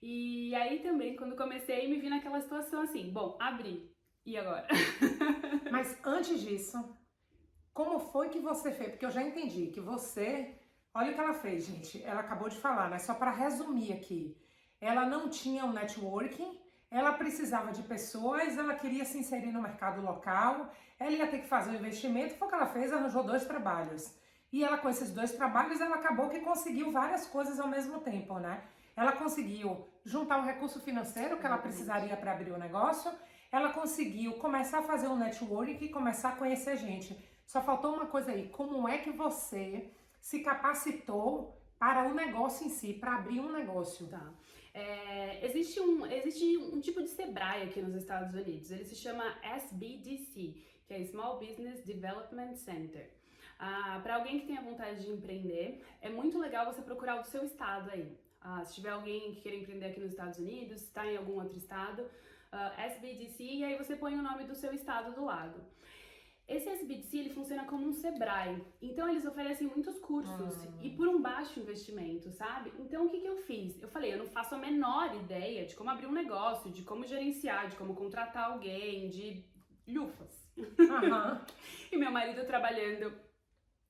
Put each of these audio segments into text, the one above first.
E aí também, quando comecei, me vi naquela situação assim, bom, abri, e agora? Mas antes disso, como foi que você fez? Porque eu já entendi que você... Olha o que ela fez, gente. Ela acabou de falar, né? Só para resumir aqui. Ela não tinha um networking, ela precisava de pessoas, ela queria se inserir no mercado local, ela ia ter que fazer um investimento, foi o que ela fez, arranjou 2 trabalhos. E ela, com esses 2 trabalhos, ela acabou que conseguiu várias coisas ao mesmo tempo, né? Ela conseguiu juntar um recurso financeiro que ela precisaria para abrir o negócio, ela conseguiu começar a fazer um networking e começar a conhecer gente. Só faltou uma coisa aí, como é que você se capacitou para o negócio em si, para abrir um negócio? Tá. Existe um tipo de Sebrae aqui nos Estados Unidos, ele se chama SBDC, que é Small Business Development Center. Para alguém que tenha vontade de empreender, é muito legal você procurar o seu estado aí. Se tiver alguém que queira empreender aqui nos Estados Unidos, está em algum outro estado, SBDC, e aí você põe o nome do seu estado do lado. Esse SBDC, ele funciona como um Sebrae, então eles oferecem muitos cursos e por um baixo investimento, sabe? Então o que eu fiz? Eu falei, eu não faço a menor ideia de como abrir um negócio, de como gerenciar, de como contratar alguém, de lufas. Aham. E meu marido trabalhando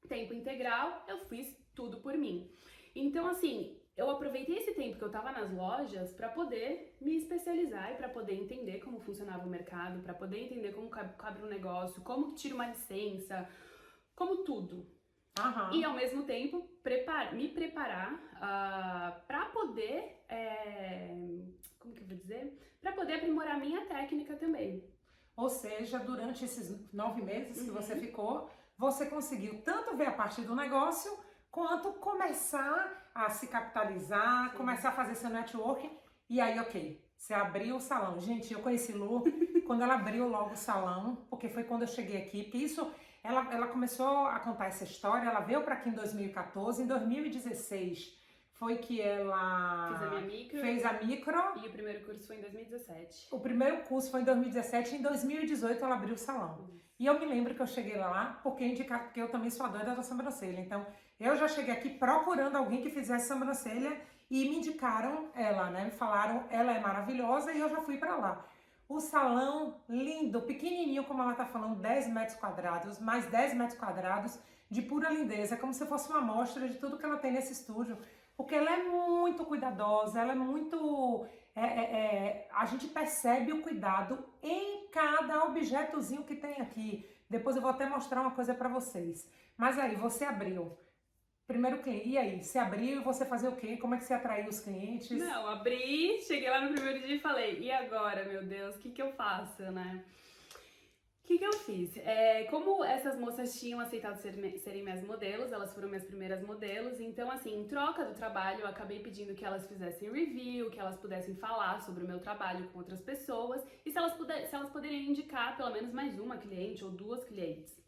tempo integral, eu fiz tudo por mim. Então assim, eu aproveitei esse tempo que eu tava nas lojas para poder me especializar e para poder entender como funcionava o mercado, para poder entender como abre um negócio, como que tira uma licença, como tudo. Aham. E ao mesmo tempo me preparar para poder, como que eu vou dizer? Para poder aprimorar a minha técnica também. Ou seja, durante esses 9 meses que você ficou, você conseguiu tanto ver a parte do negócio, quanto começar a se capitalizar, começar a fazer seu networking. E aí, ok, você abriu o salão. Gente, eu conheci Lu quando ela abriu logo o salão, porque foi quando eu cheguei aqui. Porque isso, ela começou a contar essa história, ela veio para aqui em 2014, em 2016 foi que Fiz a minha ela micro fez a micro. e o primeiro curso foi em 2017. O primeiro curso foi em 2017 e em 2018 ela abriu o salão. E eu me lembro que eu cheguei lá porque eu também sou a doida da sobrancelha. Então, eu já cheguei aqui procurando alguém que fizesse sobrancelha e me indicaram ela, né? Me falaram, ela é maravilhosa e eu já fui pra lá. O salão lindo, pequenininho, como ela tá falando, 10 metros quadrados, mais 10 metros quadrados de pura lindeza, como se fosse uma amostra de tudo que ela tem nesse estúdio. Porque ela é muito cuidadosa, ela é muito... a gente percebe o cuidado em cada objetozinho que tem aqui. Depois eu vou até mostrar uma coisa para vocês. Mas aí, você abriu. Primeiro cliente, e aí? Você abriu e você fazia o quê? Como é que você atraiu os clientes? Não, abri, cheguei lá no primeiro dia e falei, e agora, meu Deus, o que eu faço, né? O que eu fiz? Como essas moças tinham aceitado serem minhas modelos, elas foram minhas primeiras modelos, então assim, em troca do trabalho, eu acabei pedindo que elas fizessem review, que elas pudessem falar sobre o meu trabalho com outras pessoas, e se elas poderiam indicar pelo menos mais uma cliente ou 2 clientes.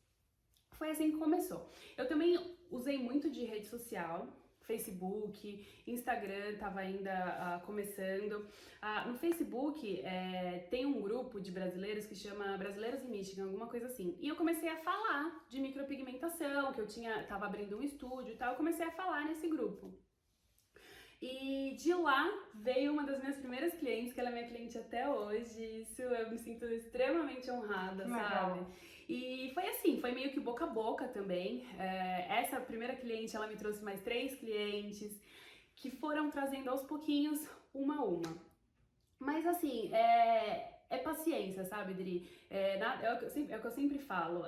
Foi assim que começou. Eu também usei muito de rede social, Facebook, Instagram estava ainda começando. No Facebook tem um grupo de brasileiros que chama Brasileiros em Michigan, alguma coisa assim. E eu comecei a falar de micropigmentação, que eu tava abrindo um estúdio e tal, eu comecei a falar nesse grupo. E de lá veio uma das minhas primeiras clientes, que ela é minha cliente até hoje. Isso eu me sinto extremamente honrada, sabe? E foi assim, foi meio que boca a boca também. Essa primeira cliente, ela me trouxe mais 3 clientes, que foram trazendo aos pouquinhos, uma a uma. Mas assim, é paciência, sabe, Dri? É o que eu sempre falo.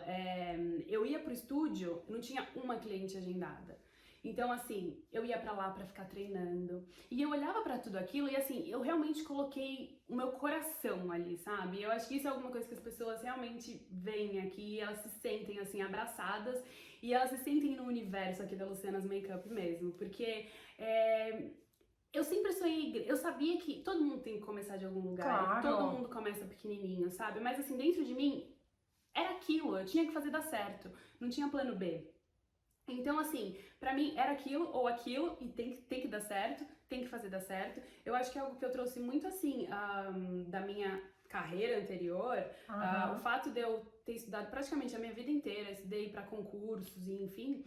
Eu ia pro estúdio, não tinha uma cliente agendada. Então, assim, eu ia pra lá pra ficar treinando. E eu olhava pra tudo aquilo e, assim, eu realmente coloquei o meu coração ali, sabe? Eu acho que isso é alguma coisa que as pessoas realmente veem aqui, elas se sentem, assim, abraçadas e elas se sentem no universo aqui da Luciana's Makeup mesmo. Porque eu sempre sonhei, eu sabia que todo mundo tem que começar de algum lugar, Claro. todo mundo começa pequenininho, sabe? Mas, assim, dentro de mim, era aquilo, eu tinha que fazer dar certo, não tinha plano B. Então, assim, pra mim era aquilo ou aquilo e tem que dar certo, tem que fazer dar certo. Eu acho que é algo que eu trouxe muito, assim, da minha carreira anterior, o fato de eu ter estudado praticamente a minha vida inteira, estudei pra concursos e enfim,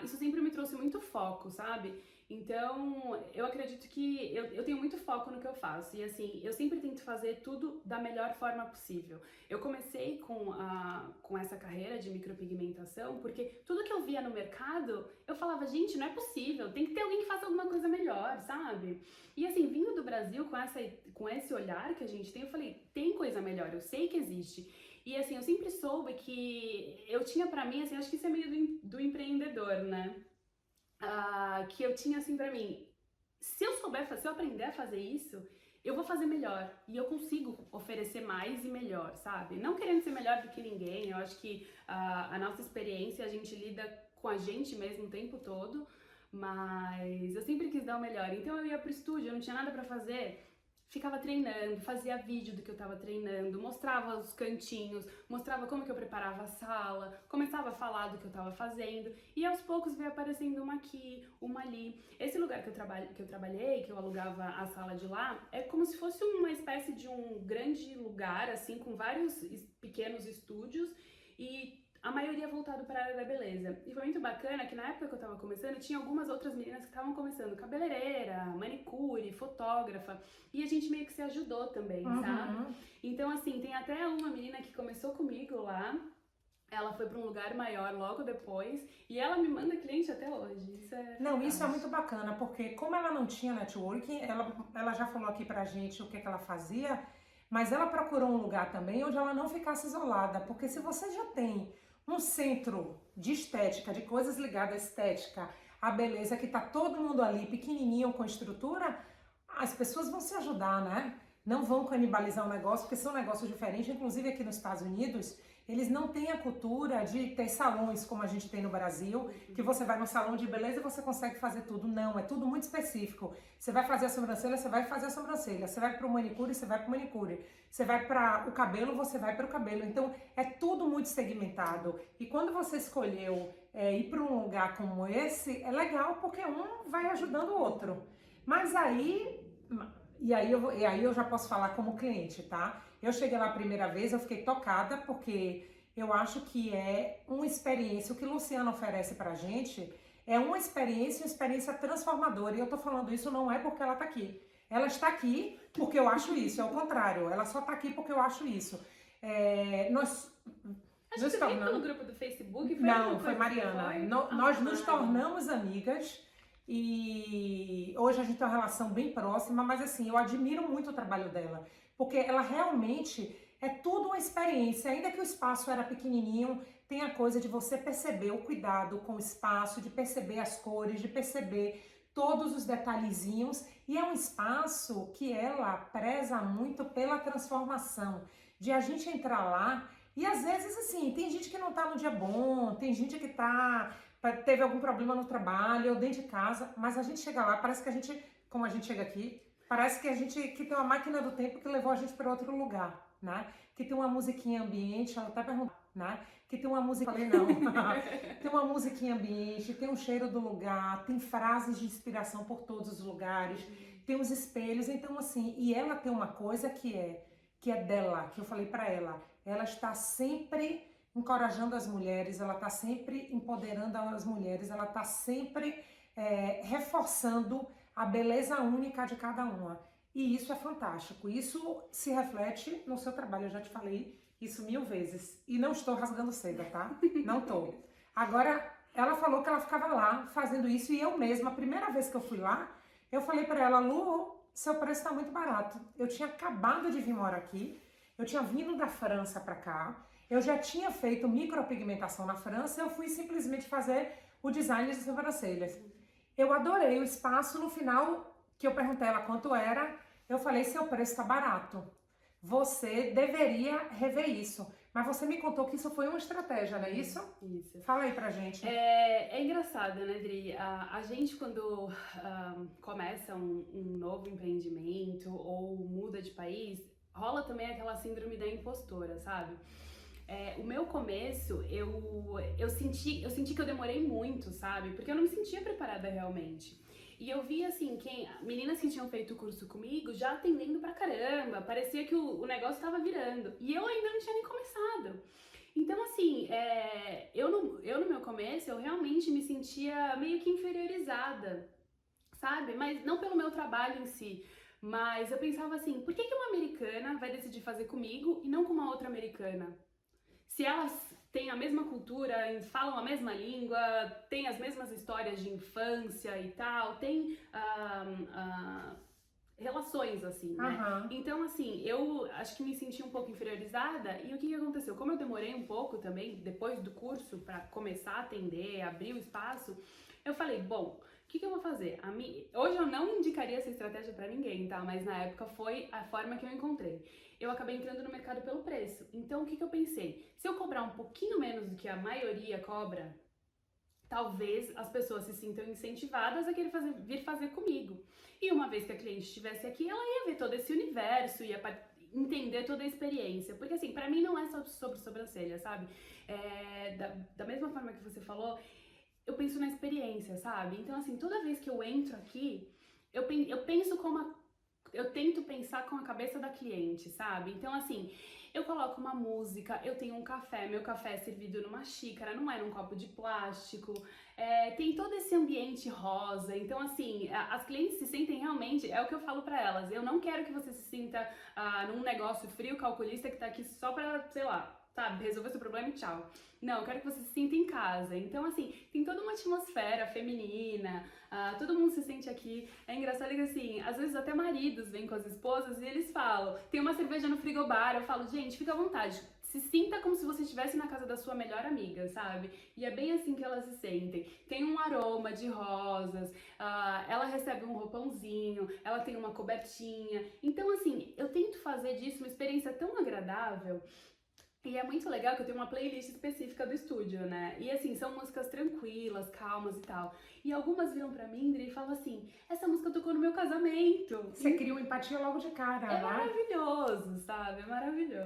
isso sempre me trouxe muito foco, sabe? Então, eu acredito que eu tenho muito foco no que eu faço. E assim, eu sempre tento fazer tudo da melhor forma possível. Eu comecei com essa carreira de micropigmentação porque tudo que eu via no mercado, eu falava, gente, não é possível, tem que ter alguém que faça alguma coisa melhor, sabe? E assim, vindo do Brasil com esse olhar que a gente tem, eu falei, tem coisa melhor, eu sei que existe. E assim, eu sempre soube que eu tinha pra mim, assim, acho que isso é meio do empreendedor, né? Que eu tinha assim pra mim, se eu aprender a fazer isso, eu vou fazer melhor e eu consigo oferecer mais e melhor, sabe? Não querendo ser melhor do que ninguém, eu acho que a nossa experiência, a gente lida com a gente mesmo o tempo todo, mas eu sempre quis dar o melhor, então eu ia pro estúdio, eu não tinha nada pra fazer, ficava treinando, fazia vídeo do que eu tava treinando, mostrava os cantinhos, mostrava como que eu preparava a sala, começava a falar do que eu tava fazendo e aos poucos veio aparecendo uma aqui, uma ali. Esse lugar que eu trabalhei, que eu alugava a sala de lá, é como se fosse uma espécie de um grande lugar, assim, com vários pequenos estúdios e a maioria voltado para a área da beleza. E foi muito bacana que na época que eu tava começando, tinha algumas outras meninas que estavam começando, cabeleireira, manicure, fotógrafa, e a gente meio que se ajudou também, sabe? Então, assim, tem até uma menina que começou comigo lá, ela foi para um lugar maior logo depois, e ela me manda cliente até hoje. Isso é Não, isso é fantástico. muito bacana, porque como ela não tinha networking, ela já falou aqui pra gente o que que ela fazia, mas ela procurou um lugar também onde ela não ficasse isolada, porque se você já tem um centro de estética, de coisas ligadas à estética, à beleza, que tá todo mundo ali pequenininho com estrutura, as pessoas vão se ajudar, né? Não vão canibalizar o negócio, porque são negócios diferentes. Inclusive aqui nos Estados Unidos, eles não têm a cultura de ter salões como a gente tem no Brasil, que você vai no salão de beleza e você consegue fazer tudo. Não, é tudo muito específico. Você vai fazer a sobrancelha, você vai fazer a sobrancelha. Você vai para o manicure, você vai para o manicure. Você vai para o cabelo, você vai para o cabelo. Então, é tudo muito segmentado. E quando você escolheu ir para um lugar como esse, é legal porque um vai ajudando o outro. Mas aí eu já posso falar como cliente, tá? Eu cheguei lá a primeira vez, eu fiquei tocada porque eu acho que é uma experiência, o que Luciana oferece pra gente é uma experiência transformadora. E eu tô falando isso não é porque ela tá aqui. Ela está aqui porque eu acho isso, é o contrário. Ela só tá aqui porque eu acho isso. Nós Acho que você veio pelo grupo do Facebook? Não, foi Mariana. Nós nos Mariana. tornamos amigas e hoje a gente tem uma relação bem próxima, mas assim, eu admiro muito o trabalho dela, porque ela realmente é tudo uma experiência, ainda que o espaço era pequenininho, tem a coisa de você perceber o cuidado com o espaço, de perceber as cores, de perceber todos os detalhezinhos, e é um espaço que ela preza muito pela transformação, de a gente entrar lá. E às vezes, assim, tem gente que não tá no dia bom, tem gente que teve algum problema no trabalho ou dentro de casa, mas a gente chega lá, parece que a gente, como a gente chega aqui, parece que a gente que tem uma máquina do tempo que levou a gente para outro lugar, né? Que tem uma musiquinha ambiente, ela até perguntou, né? Que tem uma música, falei não, tem uma musiquinha ambiente, tem um cheiro do lugar, tem frases de inspiração por todos os lugares, tem os espelhos, então assim, e ela tem uma coisa que é dela, que eu falei para ela está sempre encorajando as mulheres, ela está sempre empoderando as mulheres, ela está sempre reforçando a beleza única de cada uma. E isso é fantástico, isso se reflete no seu trabalho, eu já te falei isso 1000 vezes. E não estou rasgando seda, tá? Não tô. Agora, ela falou que ela ficava lá fazendo isso e eu mesma, a primeira vez que eu fui lá, eu falei para ela, Lu, seu preço está muito barato. Eu tinha acabado de vir morar aqui, eu tinha vindo da França para cá, eu já tinha feito micropigmentação na França, eu fui simplesmente fazer o design de sobrancelhas. Eu adorei o espaço, no final, que eu perguntei a ela quanto era, eu falei, seu preço está barato. Você deveria rever isso. Mas você me contou que isso foi uma estratégia, não é isso? Isso. Fala aí pra gente. É engraçado, né, Dri? A gente, quando começa um novo empreendimento ou muda de país, rola também aquela síndrome da impostora, sabe? O meu começo, eu senti que eu demorei muito, sabe? Porque eu não me sentia preparada realmente. E eu vi, assim, meninas que tinham feito o curso comigo já atendendo pra caramba, parecia que o negócio tava virando. E eu ainda não tinha nem começado. Então, assim, eu no meu começo, eu realmente me sentia meio que inferiorizada. sabe? Mas não pelo meu trabalho em si. Mas eu pensava assim, por que que uma americana vai decidir fazer comigo e não com uma outra americana? Se elas têm a mesma cultura, falam a mesma língua, têm as mesmas histórias de infância e tal, têm relações assim, né? Aham. Então, assim, eu acho que me senti um pouco inferiorizada e o que que aconteceu? Como eu demorei um pouco também, depois do curso, pra começar a atender, abrir o espaço, eu falei, bom, o que que eu vou fazer? Hoje eu não indicaria essa estratégia pra ninguém, tá? Mas na época foi a forma que eu encontrei. Eu acabei entrando no mercado pelo preço. Então, o que que eu pensei? Se eu cobrar um pouquinho menos do que a maioria cobra, talvez as pessoas se sintam incentivadas a querer vir fazer comigo. E uma vez que a cliente estivesse aqui, ela ia ver todo esse universo, ia entender toda a experiência. Porque assim, pra mim não é só sobre sobrancelha, sabe? Da mesma forma que você falou, eu penso na experiência, sabe? Então assim, toda vez que eu entro aqui, eu penso eu tento pensar com a cabeça da cliente, sabe? Então, assim, eu coloco uma música, eu tenho um café, meu café é servido numa xícara, não é num copo de plástico, tem todo esse ambiente rosa. Então, assim, as clientes se sentem realmente, é o que eu falo pra elas, eu não quero que você se sinta num negócio frio, calculista, que tá aqui só pra, sei lá, sabe, resolver seu problema e tchau. Não, eu quero que você se sinta em casa. Então, assim, tem toda uma atmosfera feminina, todo mundo se sente aqui. É engraçado que, assim, às vezes até maridos vêm com as esposas e eles falam, tem uma cerveja no frigobar, eu falo, gente, fica à vontade, se sinta como se você estivesse na casa da sua melhor amiga, sabe? E é bem assim que elas se sentem. Tem um aroma de rosas, ela recebe um roupãozinho, ela tem uma cobertinha. Então, assim, eu tento fazer disso uma experiência tão agradável. E é muito legal que eu tenho uma playlist específica do estúdio, né? E assim, são músicas tranquilas, calmas e tal. E algumas viram pra mim, Indri, e falam assim, essa música tocou no meu casamento. Você cria uma empatia logo de cara, É né? maravilhoso, sabe? É maravilhoso.